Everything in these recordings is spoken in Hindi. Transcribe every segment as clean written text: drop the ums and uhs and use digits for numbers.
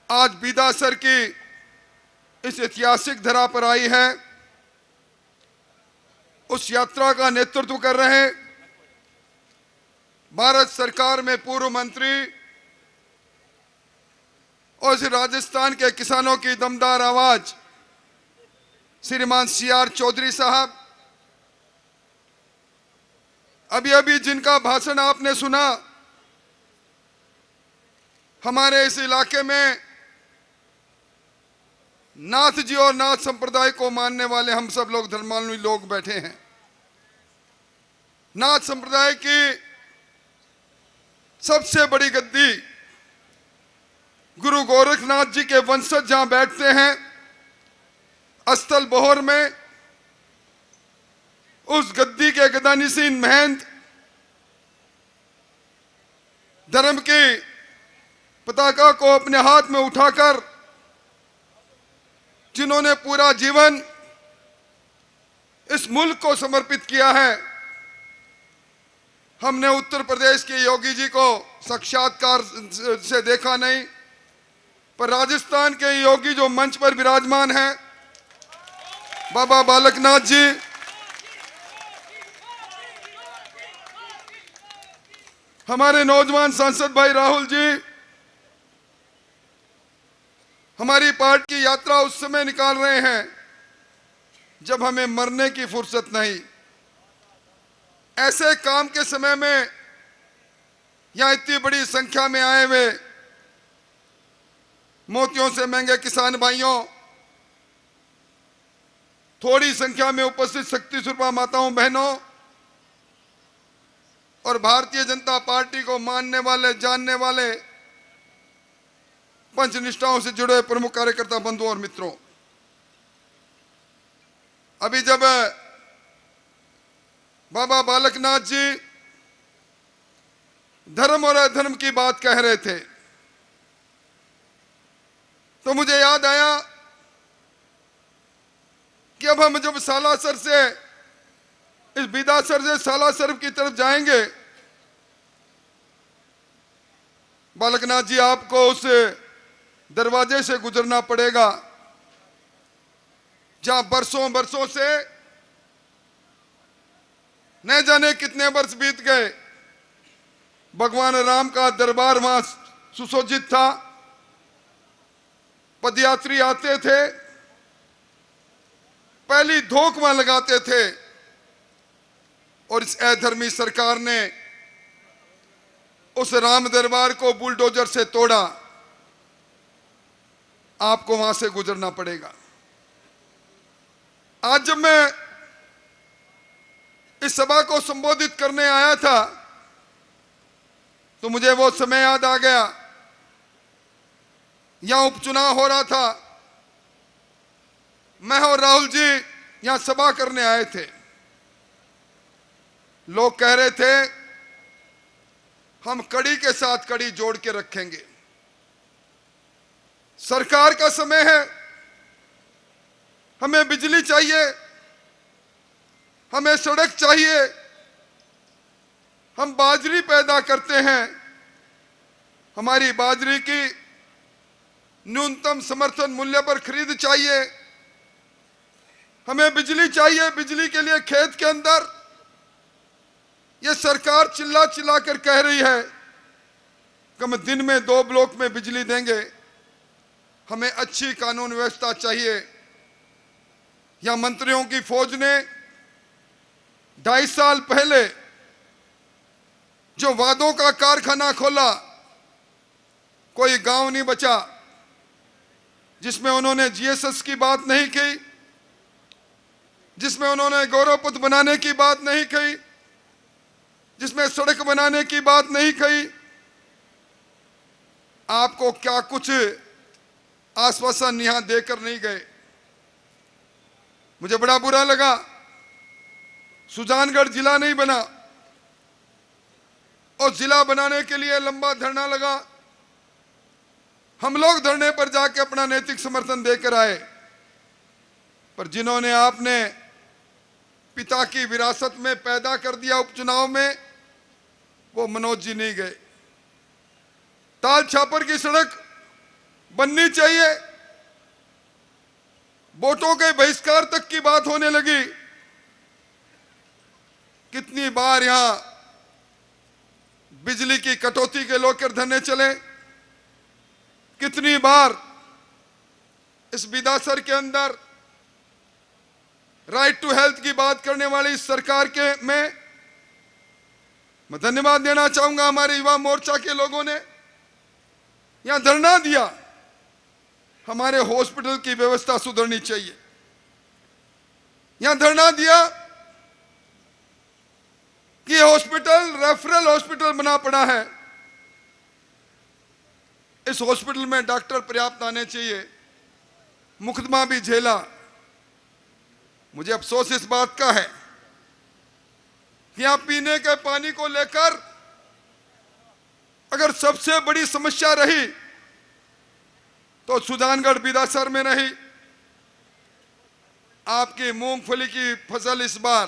आज बीदासर की इस ऐतिहासिक धरा पर आई है, उस यात्रा का नेतृत्व कर रहे भारत सरकार में पूर्व मंत्री और इस राजस्थान के किसानों की दमदार आवाज श्रीमान CR चौधरी साहब, अभी अभी जिनका भाषण आपने सुना, हमारे इस इलाके में नाथ जी और नाथ संप्रदाय को मानने वाले हम सब लोग धर्मावलंबी लोग बैठे हैं। नाथ संप्रदाय की सबसे बड़ी गद्दी गुरु गोरखनाथ जी के वंशज जहां बैठते हैं, अस्थल बोहर में, उस गद्दी के गदानिशीन महंत धर्म की पताका को अपने हाथ में उठाकर जिन्होंने पूरा जीवन इस मुल्क को समर्पित किया है, हमने उत्तर प्रदेश के योगी जी को साक्षात्कार से देखा नहीं, पर राजस्थान के योगी जो मंच पर विराजमान हैं, बाबा बालकनाथ जी, हमारे नौजवान सांसद भाई राहुल जी, हमारी पार्टी की यात्रा उस समय निकाल रहे हैं जब हमें मरने की फुर्सत नहीं। ऐसे काम के समय में यहां इतनी बड़ी संख्या में आए हुए मोतियों से महंगे किसान भाइयों, थोड़ी संख्या में उपस्थित शक्ति स्वरूपा माताओं बहनों और भारतीय जनता पार्टी को मानने वाले जानने वाले पंच निष्ठाओं से जुड़े प्रमुख कार्यकर्ता बंधुओं और मित्रों, अभी जब बाबा बालकनाथ जी धर्म और अधर्म की बात कह रहे थे तो मुझे याद आया कि अब हम जब सालासर से, इस बीदासर से सालासर की तरफ जाएंगे, बालकनाथ जी आपको उस दरवाजे से गुजरना पड़ेगा जहां बरसों बरसों से, न जाने कितने वर्ष बीत गए, भगवान राम का दरबार वहां सुसज्जित था। पदयात्री आते थे, पहली धोख वहां लगाते थे और इस अधर्मी सरकार ने उस राम दरबार को बुलडोजर से तोड़ा। आपको वहां से गुजरना पड़ेगा। आज जब मैं इस सभा को संबोधित करने आया था तो मुझे वो समय याद आ गया, यहां उपचुनाव हो रहा था, मैं और राहुल जी यहां सभा करने आए थे। लोग कह रहे थे हम कड़ी के साथ कड़ी जोड़ के रखेंगे, सरकार का समय है, हमें बिजली चाहिए, हमें सड़क चाहिए, हम बाजरी पैदा करते हैं, हमारी बाजरी की न्यूनतम समर्थन मूल्य पर खरीद चाहिए, हमें बिजली चाहिए, बिजली के लिए खेत के अंदर ये सरकार चिल्ला चिल्ला कर कह रही है कि हम दिन में 2 ब्लॉक में बिजली देंगे, हमें अच्छी कानून व्यवस्था चाहिए। या मंत्रियों की फौज ने 2.5 साल पहले जो वादों का कारखाना खोला, कोई गांव नहीं बचा जिसमें उन्होंने GSS की बात नहीं की, जिसमें उन्होंने गौरव पथ बनाने की बात नहीं कही, जिसमें सड़क बनाने की बात नहीं कही। आपको क्या कुछ आश्वासन यहां देकर नहीं गए। मुझे बड़ा बुरा लगा, सुजानगढ़ जिला नहीं बना और जिला बनाने के लिए लंबा धरना लगा। हम लोग धरने पर जाके अपना नैतिक समर्थन देकर आए, पर जिन्होंने आपने पिता की विरासत में पैदा कर दिया उपचुनाव में, वो मनोज जी नहीं गए। ताल छापर की सड़क बननी चाहिए। वोटों के बहिष्कार तक की बात होने लगी। कितनी बार यहां बिजली की कटौती के लेकर धरने चले, कितनी बार इस बिदासर के अंदर राइट टू हेल्थ की बात करने वाली इस सरकार के में मैं धन्यवाद देना चाहूंगा। हमारे युवा मोर्चा के लोगों ने यहां धरना दिया, हमारे हॉस्पिटल की व्यवस्था सुधरनी चाहिए। यहां धरना दिया कि हॉस्पिटल रेफरल हॉस्पिटल बना पड़ा है, इस हॉस्पिटल में डॉक्टर पर्याप्त आने चाहिए। मुकदमा भी झेला। मुझे अफसोस इस बात का है कि यहां पीने के पानी को लेकर अगर सबसे बड़ी समस्या रही तो सुजानगढ़ बिदासर में रही। आपकी मूंगफली की फसल इस बार,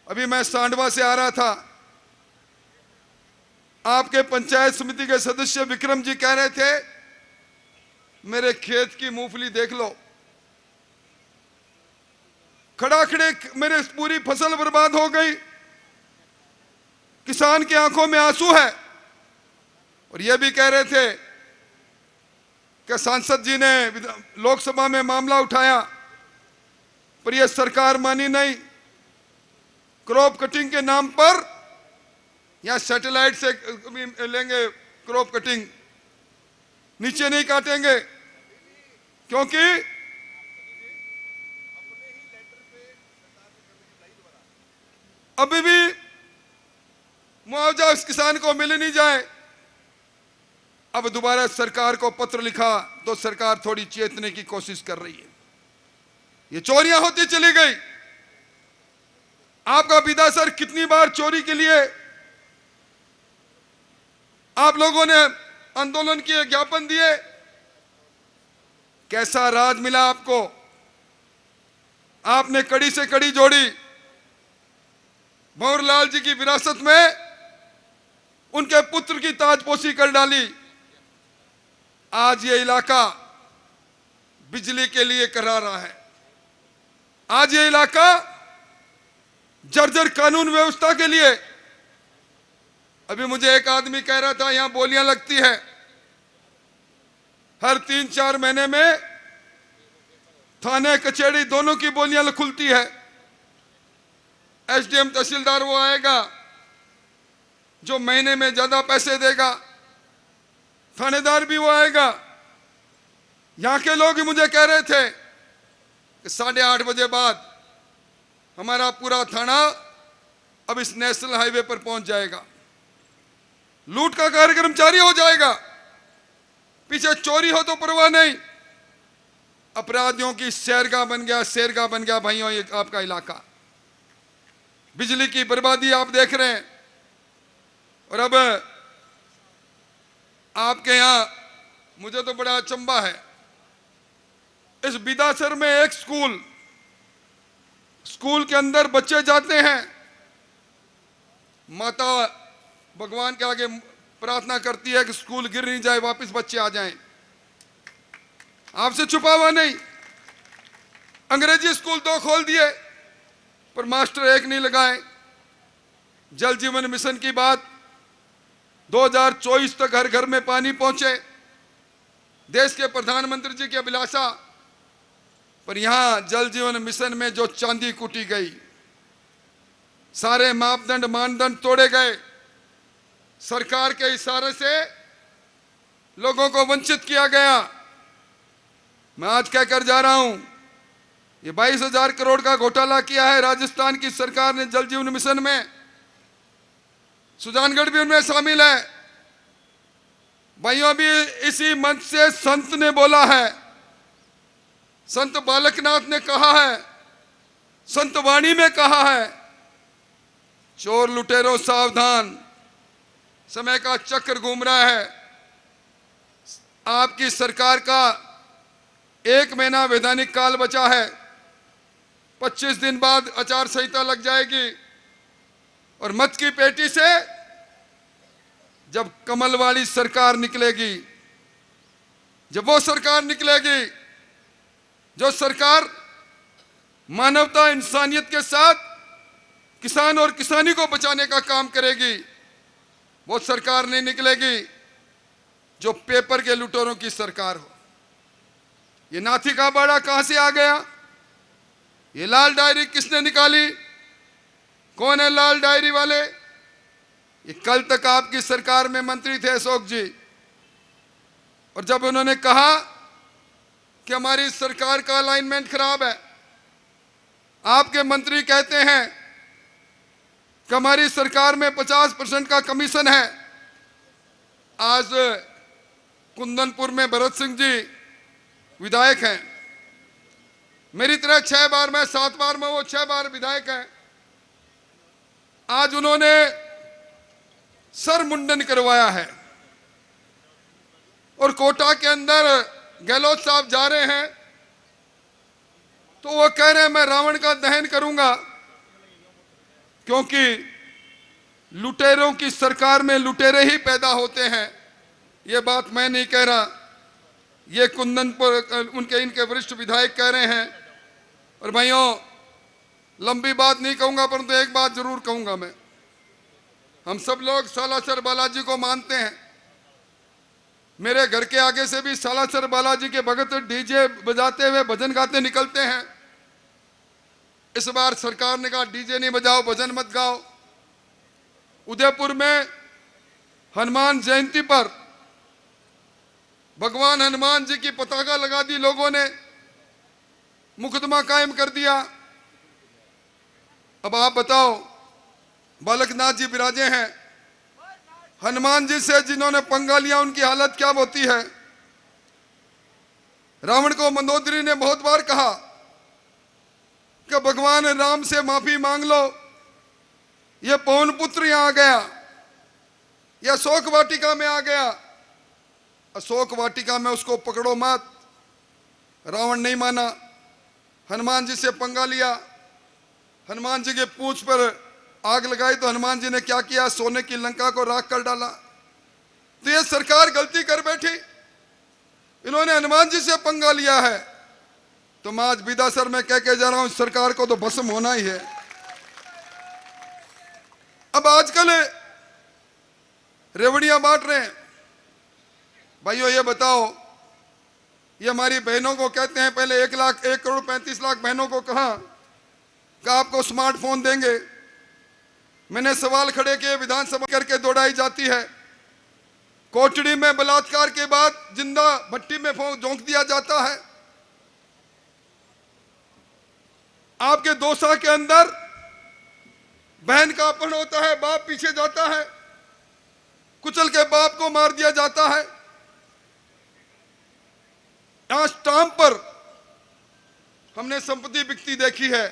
अभी मैं सांडवा से आ रहा था, आपके पंचायत समिति के सदस्य विक्रम जी कह रहे थे मेरे खेत की मूंगफली देख लो, खड़ा खड़े मेरे पूरी फसल बर्बाद हो गई। किसान की आंखों में आंसू है। और यह भी कह रहे थे कि सांसद जी ने लोकसभा में मामला उठाया पर यह सरकार मानी नहीं। क्रॉप कटिंग के नाम पर या सैटेलाइट से लेंगे क्रॉप कटिंग, नीचे नहीं काटेंगे, क्योंकि अभी भी मुआवजा उस किसान को मिल नहीं जाए। अब दोबारा सरकार को पत्र लिखा तो सरकार थोड़ी चेतने की कोशिश कर रही है। ये चोरियां होती चली गई। आपका बिदासर कितनी बार चोरी के लिए आप लोगों ने आंदोलन किए, ज्ञापन दिए, कैसा राज मिला आपको? आपने कड़ी से कड़ी जोड़ी। भंवरलाल जी की विरासत में उनके पुत्र की ताजपोशी कर डाली। आज ये इलाका बिजली के लिए करा रहा है। आज ये इलाका जर्जर कानून व्यवस्था के लिए। अभी मुझे एक आदमी कह रहा था यहां बोलियां लगती है, हर 3-4 महीने में थाने कचहरी दोनों की बोलियां खुलती है। एसडीएम तहसीलदार वो आएगा जो महीने में ज्यादा पैसे देगा, थानेदार भी वो आएगा। यहां के लोग ही मुझे कह रहे थे कि 8:30 बजे बाद हमारा पूरा थाना अब इस नेशनल हाईवे पर पहुंच जाएगा, लूट का कार्यक्रम जारी हो जाएगा। पीछे चोरी हो तो परवाह नहीं, अपराधियों की सैरगाह बन गया, सैरगाह बन गया भाइयों ये आपका इलाका। बिजली की बर्बादी आप देख रहे हैं। और अब आपके यहां मुझे तो बड़ा अचंभा है, इस बिदासर में एक स्कूल के अंदर बच्चे जाते हैं, माता भगवान के आगे प्रार्थना करती है कि स्कूल गिर नहीं जाए, वापस बच्चे आ जाएं। आपसे छुपा हुआ नहीं। अंग्रेजी स्कूल 2 खोल दिए पर मास्टर 1 नहीं लगाए। जल जीवन मिशन की बात, 2024 तक हर घर में पानी पहुंचे, देश के प्रधानमंत्री जी की अभिलाषा। पर यहां जल जीवन मिशन में जो चांदी कूटी गई, सारे मानदंड तोड़े गए, सरकार के इशारे से लोगों को वंचित किया गया। मैं आज कहकर जा रहा हूं, ये 22,000 करोड़ का घोटाला किया है राजस्थान की सरकार ने जल जीवन मिशन में। सुजानगढ़ भी उनमें शामिल है। भाइयों अभी इसी मंच से संत ने बोला है, संत बालकनाथ ने कहा है, संत वाणी में कहा है, चोर लुटेरों सावधान, समय का चक्र घूम रहा है। आपकी सरकार का 1 महीना वैधानिक काल बचा है, 25 दिन बाद आचार संहिता लग जाएगी और मत की पेटी से जब कमल वाली सरकार निकलेगी जब वो सरकार निकलेगी जो सरकार मानवता इंसानियत के साथ किसान और किसानी को बचाने का काम करेगी, वो सरकार नहीं निकलेगी जो पेपर के लुटेरों की सरकार हो। ये नाथी का बाड़ा कहां से आ गया? ये लाल डायरी किसने निकाली? कौन है लाल डायरी वाले? ये कल तक आपकी सरकार में मंत्री थे अशोक जी, और जब उन्होंने कहा कि हमारी सरकार का अलाइनमेंट खराब है, आपके मंत्री कहते हैं कि हमारी सरकार में 50% का कमीशन है। आज कुंदनपुर में भरत सिंह जी विधायक हैं, मेरी तरह 6 बार में 7 बार में वो 6 बार विधायक हैं। आज उन्होंने सर मुंडन करवाया है और कोटा के अंदर गहलोत साहब जा रहे हैं तो वो कह रहे हैं मैं रावण का दहन करूंगा, क्योंकि लुटेरों की सरकार में लुटेरे ही पैदा होते हैं। ये बात मैं नहीं कह रहा, ये कुंदनपुर इनके वरिष्ठ विधायक कह रहे हैं। और भाइयों, लंबी बात नहीं कहूंगा, परंतु एक बात जरूर कहूंगा मैं। हम सब लोग सालासर बालाजी को मानते हैं। मेरे घर के आगे से भी सालासर बालाजी के भगत डीजे बजाते हुए भजन गाते निकलते हैं। इस बार सरकार ने कहा डीजे नहीं बजाओ, भजन मत गाओ। उदयपुर में हनुमान जयंती पर भगवान हनुमान जी की पताका लगा दी लोगों ने, मुकदमा कायम कर दिया। अब आप बताओ, बालकनाथ जी विराजे हैं, हनुमान जी से जिन्होंने पंगा लिया उनकी हालत क्या होती है। रावण को मंदोदरी ने बहुत बार कहा कि भगवान राम से माफी मांग लो, ये पवन पुत्र यहां आ गया, यह अशोक वाटिका में आ गया, अशोक वाटिका में उसको पकड़ो मत। रावण नहीं माना, हनुमान जी से पंगा लिया, हनुमान जी के पूंछ पर आग लगाई तो हनुमान जी ने क्या किया? सोने की लंका को राख कर डाला। तो ये सरकार गलती कर बैठी, इन्होंने हनुमान जी से पंगा लिया है। तो मैं आज बिदासर में कह के जा रहा हूं, सरकार को तो भस्म होना ही है। अब आजकल रेवड़ियां बांट रहे हैं। भाइयों ये बताओ, ये हमारी बहनों को कहते हैं, पहले 1,35,00,000 बहनों को कहा कि आपको स्मार्टफोन देंगे। मैंने सवाल खड़े किए, विधानसभा करके दौड़ाई जाती है। कोटड़ी में बलात्कार के बाद जिंदा भट्टी में झोंक दिया जाता है। आपके दौसा के अंदर बहन का अपहरण होता है, बाप पीछे जाता है, कुचल के बाप को मार दिया जाता है। यहां स्टाम्प पर हमने संपत्ति बिकती देखी है,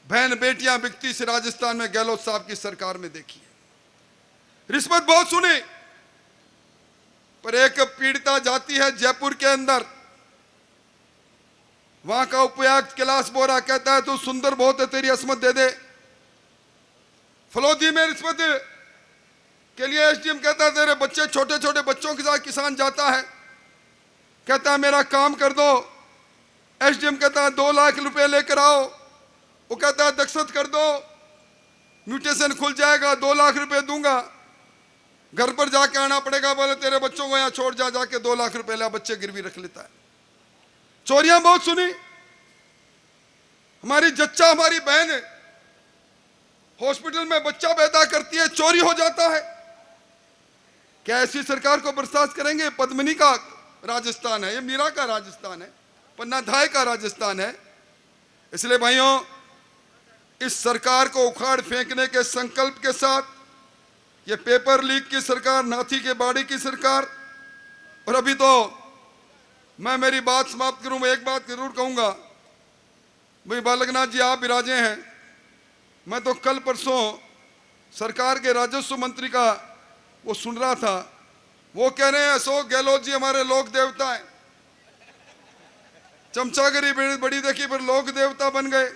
बहन बेटियां बिकती इस राजस्थान में गहलोत साहब की सरकार में देखी है। रिश्वत बहुत सुनी, पर एक पीड़िता जाती है जयपुर के अंदर, वहां का उपायुक्त कैलाश बोरा कहता है तू सुंदर बहुत है, तेरी अस्मत दे दे। फलोदी में रिश्वत के लिए एसडीएम कहता है तेरे बच्चे, छोटे छोटे बच्चों के साथ किसान जाता है, कहता है मेरा काम कर दो। एसडीएम कहता है 2 लाख रुपए लेकर आओ, वो कहता है दस्तखत कर दो, म्यूटेशन खुल जाएगा, 2 लाख रुपए दूंगा। घर पर जाके आना पड़ेगा, बोले तेरे बच्चों को यहाँ छोड़ जा, जाके 2 लाख रुपए ला, बच्चे गिरवी रख लेता है। चोरियां बहुत सुनी। हमारी जच्चा, हमारी बहन हॉस्पिटल में बच्चा पैदा करती है, चोरी हो जाता है। क्या ऐसी सरकार को बर्दाश्त करेंगे? पद्मिनी का राजस्थान है, ये मीरा का राजस्थान है, पन्ना धाय का राजस्थान है। इसलिए भाइयों, इस सरकार को उखाड़ फेंकने के संकल्प के साथ ये पेपर लीक की सरकार, नाथी के बाड़ी की सरकार, और अभी तो मैं मेरी बात समाप्त करूं, मैं एक बात जरूर कहूंगा। भाई बालकनाथ जी आप विराजे हैं, मैं तो कल परसों सरकार के राजस्व मंत्री का वो सुन रहा था, वो कह रहे हैं अशोक गहलोत जी हमारे लोक देवता है। चमचागिरी बड़ी देखी पर लोक देवता बन गए।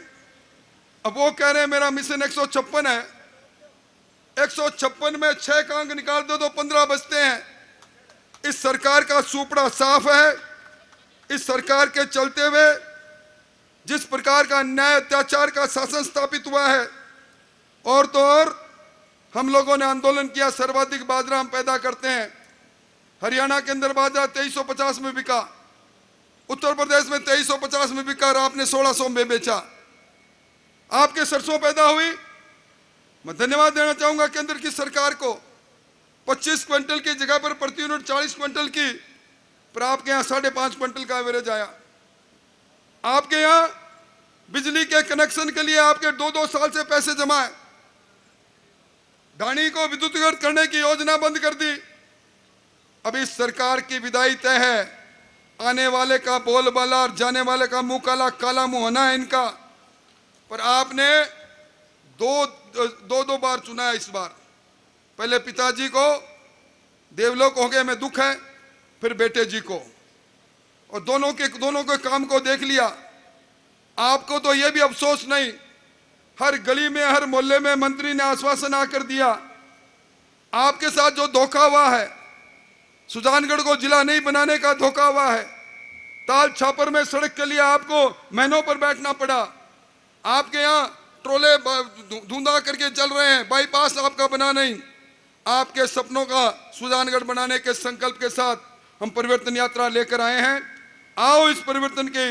अब वो कह रहे हैं मेरा मिशन 156 है, 156 में 6 का अंक निकाल दो तो 15 बचते हैं। इस सरकार का सुपड़ा साफ है। इस सरकार के चलते हुए जिस प्रकार का अन्याय अत्याचार का शासन स्थापित हुआ है, और तो और हम लोगों ने आंदोलन किया, सर्वाधिक बाजरा हम पैदा करते हैं। हरियाणा के अंदर बाजरा 2350 में बिका, उत्तर प्रदेश में 2350 में बिका और आपने 1600 में बेचा। आपके सरसों पैदा हुई। मैं धन्यवाद देना चाहूंगा केंद्र की सरकार को। 25 क्विंटल की जगह पर प्रति यूनिट 40 क्विंटल की, पर आपके यहाँ 5.5 क्विंटल का एवरेज आया। आपके यहाँ बिजली के कनेक्शन के लिए आपके 2-2 साल से पैसे जमा है। ढाणी को विद्युतीकरण करने की योजना बंद कर दी। अब इस सरकार की विदाई तय है। आने वाले का बोलबाला और जाने वाले का मुंह काला, काला मुंह होना है इनका। पर आपने दो बार चुना है इस बार। पहले पिताजी को देवलोक हो गए में दुख है, फिर बेटे जी को, और दोनों के काम को देख लिया। आपको तो यह भी अफसोस नहीं, हर गली में हर मोहल्ले में मंत्री ने आश्वासन आकर दिया। आपके साथ जो धोखा हुआ है, सुजानगढ़ को जिला नहीं बनाने का धोखा हुआ है। ताल छापर में सड़क के लिए आपको महीनों पर बैठना पड़ा। आपके यहाँ ट्रोले धुंधा करके चल रहे हैं, बाईपास आपका बना नहीं। आपके सपनों का सुजानगढ़ बनाने के संकल्प के साथ हम परिवर्तन यात्रा लेकर आए हैं। आओ इस परिवर्तन की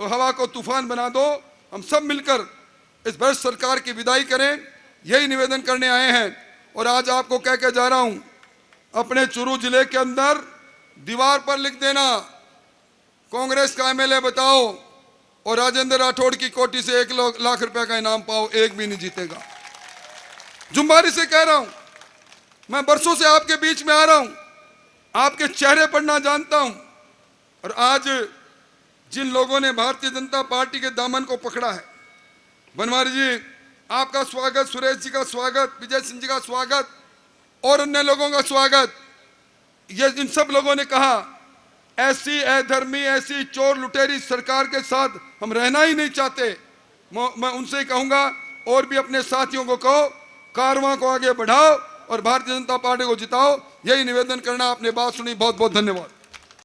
हवा को तूफान बना दो। हम सब मिलकर इस भ्रष्ट सरकार की विदाई करें, यही निवेदन करने आए हैं। और आज आपको कह के जा रहा हूं, अपने चुरू जिले के अंदर दीवार पर लिख देना, कांग्रेस का एमएलए बताओ और राजेंद्र राठौड़ की कोठी से 1 लाख रुपए का इनाम पाओ, एक भी नहीं जीतेगा। जुम्बारी से कह रहा हूं, मैं बरसों से आपके बीच में आ रहा हूं, आपके चेहरे पर ना जानता हूं। और आज जिन लोगों ने भारतीय जनता पार्टी के दामन को पकड़ा है, बनवारी जी आपका स्वागत, सुरेश जी का स्वागत, विजय सिंह जी का स्वागत और अन्य लोगों का स्वागत। ये इन सब लोगों ने कहा ऐसी अधर्मी, ऐसी चोर लुटेरी सरकार के साथ हम रहना ही नहीं चाहते। मैं उनसे कहूंगा और भी अपने साथियों को कहो, कारवां को आगे बढ़ाओ और भारतीय जनता पार्टी को जिताओ। यही निवेदन करना। आपने बात सुनी, बहुत बहुत धन्यवाद।